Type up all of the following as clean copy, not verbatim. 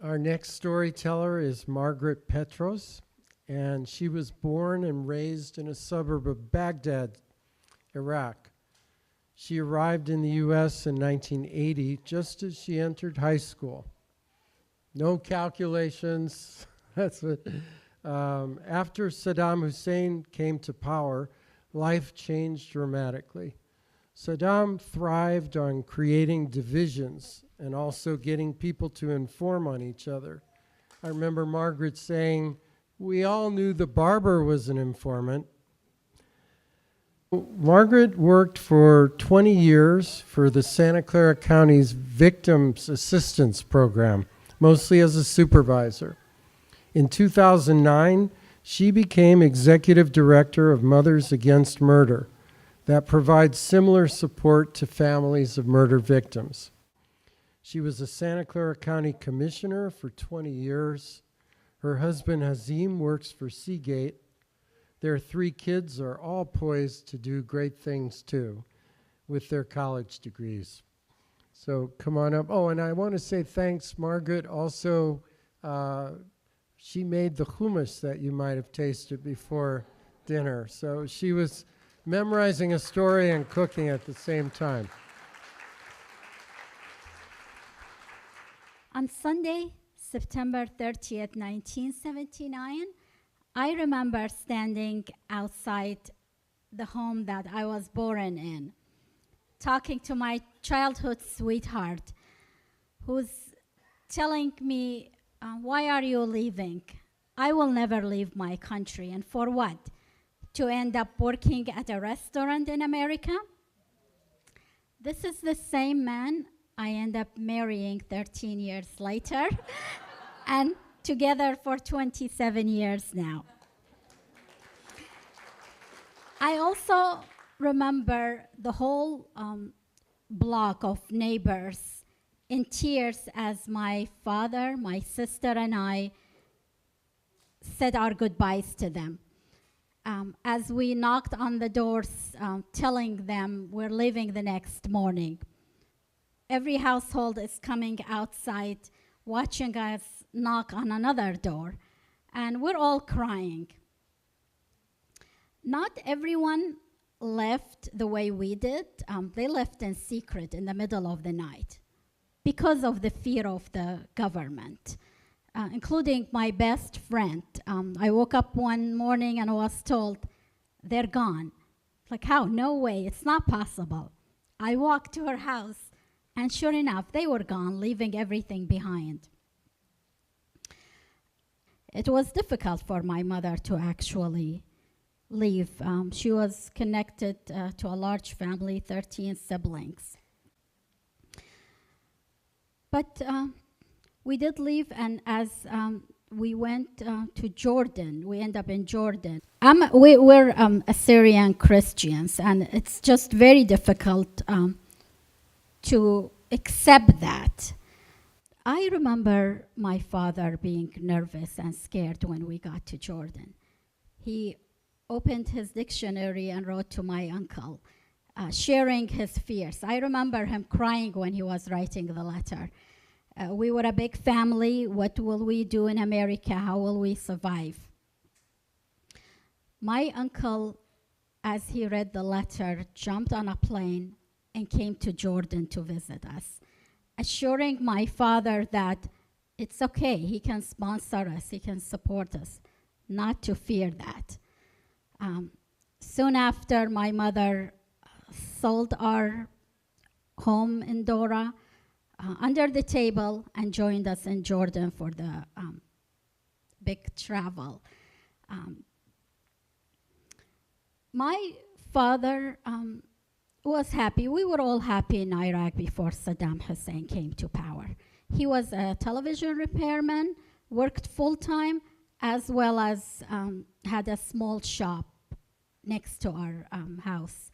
Our next storyteller is Margaret Petros, and she was born and raised in a suburb of Baghdad, Iraq. She arrived in the U.S. in 1980, just as she entered high school. No calculations. That's what. After Saddam Hussein came to power, life changed dramatically. Saddam thrived on creating divisions and also getting people to inform on each other. I remember Margaret saying, "We all knew the barber was an informant." Margaret worked for 20 years for the Santa Clara County's Victims Assistance Program, mostly as a supervisor. In 2009, she became executive director of Mothers Against Murder that provides similar support to families of murder victims. She was a Santa Clara County commissioner for 20 years. Her husband Hazim works for Seagate. Their 3 kids are all poised to do great things too with their college degrees. So come on up. Oh, and I want to say thanks, Margaret. Also, she made the hummus that you might have tasted before dinner. So she was memorizing a story and cooking at the same time. On Sunday, September 30th, 1979, I remember standing outside the home that I was born in, talking to my childhood sweetheart, who's telling me, why are you leaving? I will never leave my country. And for what? To end up working at a restaurant in America? This is the same man I end up marrying 13 years later, and together for 27 years now. I also remember the whole block of neighbors in tears as my father, my sister, and I said our goodbyes to them. As we knocked on the doors, telling them we're leaving the next morning. Every household is coming outside, watching us knock on another door, and we're all crying. Not everyone left the way we did. They left in secret in the middle of the night because of the fear of the government, including my best friend. I woke up one morning and was told, they're gone. Like, how? No way, it's not possible. I walked to her house, and sure enough, they were gone, leaving everything behind. It was difficult for my mother to actually leave. She was connected to a large family, 13 siblings. But we did leave, and as we went to Jordan, we ended up in Jordan. We're Assyrian Christians, and it's just very difficult to accept that. I remember my father being nervous and scared when we got to Jordan. He opened his dictionary and wrote to my uncle, sharing his fears. I remember him crying when he was writing the letter. We were a big family. What will we do in America? How will we survive? My uncle, as he read the letter, jumped on a plane and came to Jordan to visit us, assuring my father that it's okay, he can sponsor us, he can support us, not to fear that. Soon after, my mother sold our home in Dora under the table and joined us in Jordan for the big travel. My father was happy. We were all happy in Iraq before Saddam Hussein came to power. He was a television repairman, worked full-time, as well as had a small shop next to our house.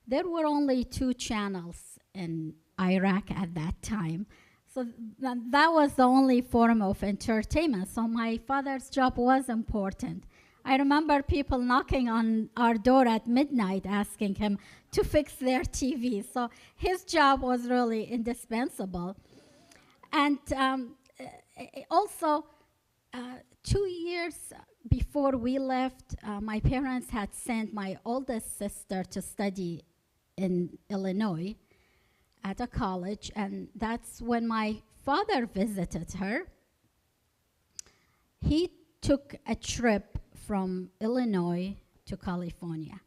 There were only 2 channels in Iraq at that time. So that was the only form of entertainment. So my father's job was important. I remember people knocking on our door at midnight asking him to fix their TV. So his job was really indispensable. And also, 2 years before we left, my parents had sent my oldest sister to study in Illinois at a college, and that's when my father visited her. He took a trip from Illinois to California.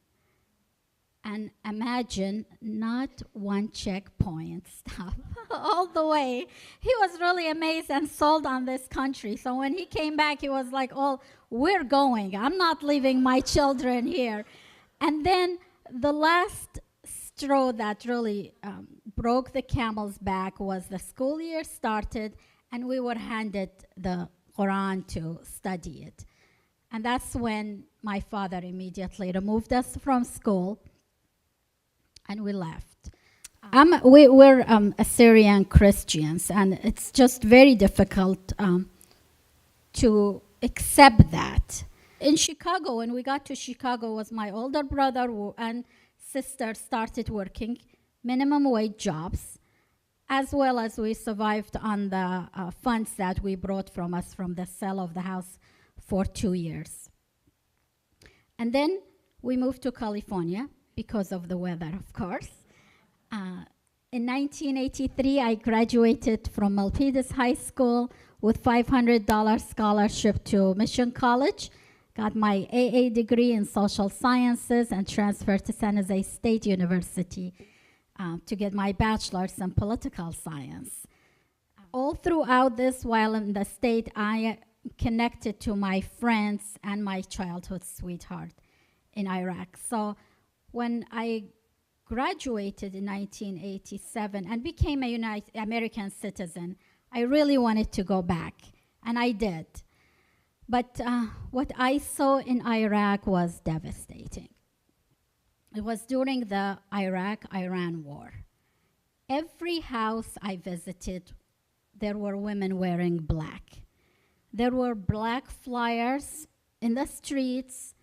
And imagine, not one checkpoint stop all the way. He was really amazed and sold on this country. So when he came back, he was like, oh, we're going. I'm not leaving my children here. And then the last straw that really broke the camel's back was the school year started, and we were handed the Koran to study it. And that's when my father immediately removed us from school, and we left. We're Assyrian Christians, and it's just very difficult to accept that. In Chicago, when we got to Chicago, was my older brother and sister started working minimum wage jobs, as well as we survived on the funds that we brought from us from the sale of the house for 2 years. And then we moved to California because of the weather, of course. In 1983, I graduated from Milpitas High School with $500 scholarship to Mission College, got my AA degree in social sciences, and transferred to San Jose State University to get my bachelor's in political science. All throughout this, while in the state, I connected to my friends and my childhood sweetheart in Iraq. So when I graduated in 1987 and became a American citizen, I really wanted to go back, and I did. But what I saw in Iraq was devastating. It was during the Iraq-Iran war. Every house I visited, there were women wearing black. There were black flyers in the streets,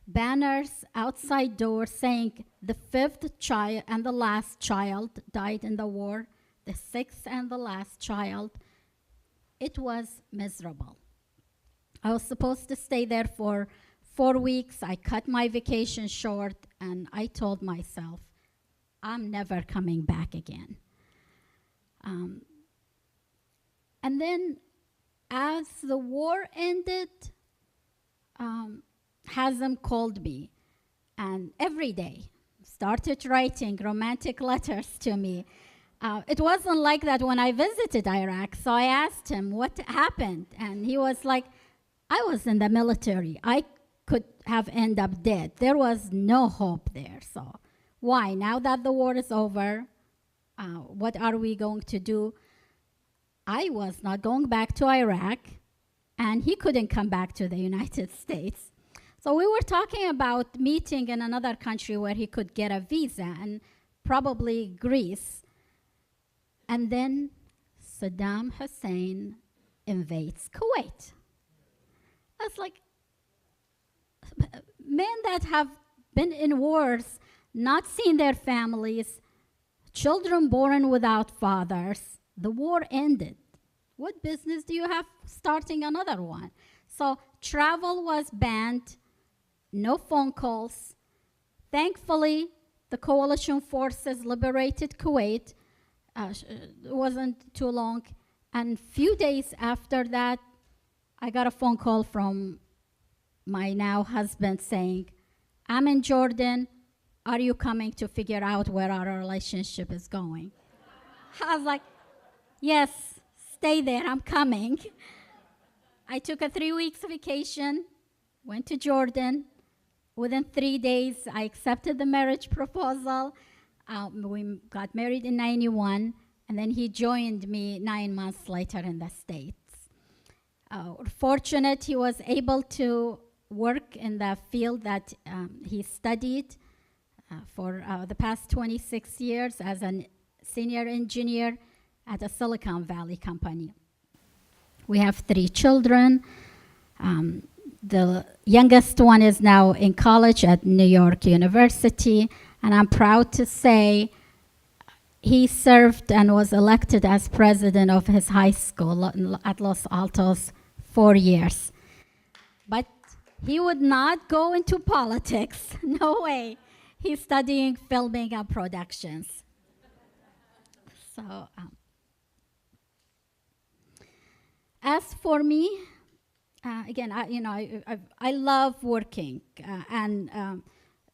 banners outside doors saying the 5th child and the last child died in the war, the 6th and the last child. It was miserable. I was supposed to stay there for 4 weeks. I cut my vacation short, and I told myself, I'm never coming back again. And then as the war ended, Hazem called me, and every day started writing romantic letters to me. It wasn't like that when I visited Iraq, so I asked him what happened, and he was like, I was in the military. I could have ended up dead. There was no hope there. So why? Now that the war is over, what are we going to do? I was not going back to Iraq, and he couldn't come back to the United States. So we were talking about meeting in another country where he could get a visa, and probably Greece. And then Saddam Hussein invades Kuwait. I was like, men that have been in wars, not seen their families, children born without fathers, the war ended. What business do you have starting another one? So travel was banned, no phone calls. Thankfully, the coalition forces liberated Kuwait. It wasn't too long. And few days after that, I got a phone call from my now husband saying, I'm in Jordan. Are you coming to figure out where our relationship is going? I was like, yes, stay there, I'm coming. I took a 3 weeks vacation, went to Jordan. Within 3 days, I accepted the marriage proposal. We got married in 91, and then he joined me 9 months later in the States. Fortunate, he was able to work in the field that he studied for the past 26 years as a senior engineer at a Silicon Valley company. We have 3 children. The youngest one is now in college at New York University, and I'm proud to say he served and was elected as president of his high school at Los Altos 4 years. But he would not go into politics. No way. He's studying filming and productions. So, as for me, again, I love working and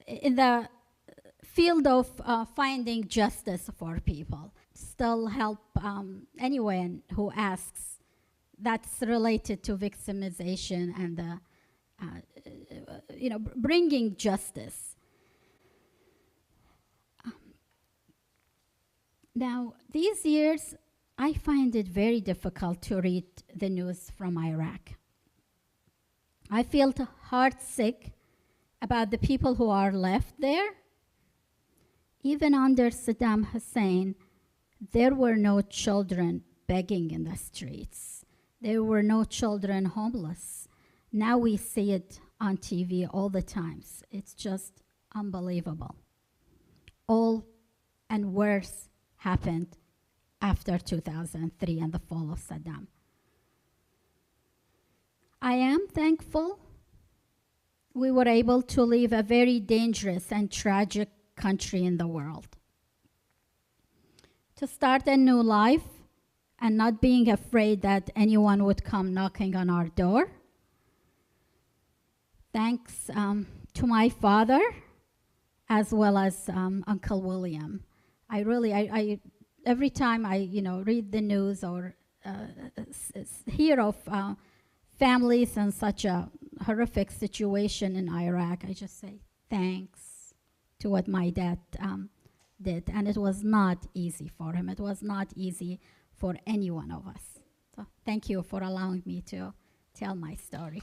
in the field of finding justice for people. Still help anyone who asks. That's related to victimization and the, bringing justice. Now, these years, I find it very difficult to read the news from Iraq. I feel heartsick about the people who are left there. Even under Saddam Hussein, there were no children begging in the streets. There were no children homeless. Now we see it on TV all the time. It's just unbelievable. All and worse happened after 2003 and the fall of Saddam. I am thankful we were able to leave a very dangerous and tragic country in the world, to start a new life and not being afraid that anyone would come knocking on our door. Thanks to my father as well as Uncle William. Every time I read the news or hear of families in such a horrific situation in Iraq, I just say thanks to what my dad did. And it was not easy for him. It was not easy for any one of us. So thank you for allowing me to tell my story.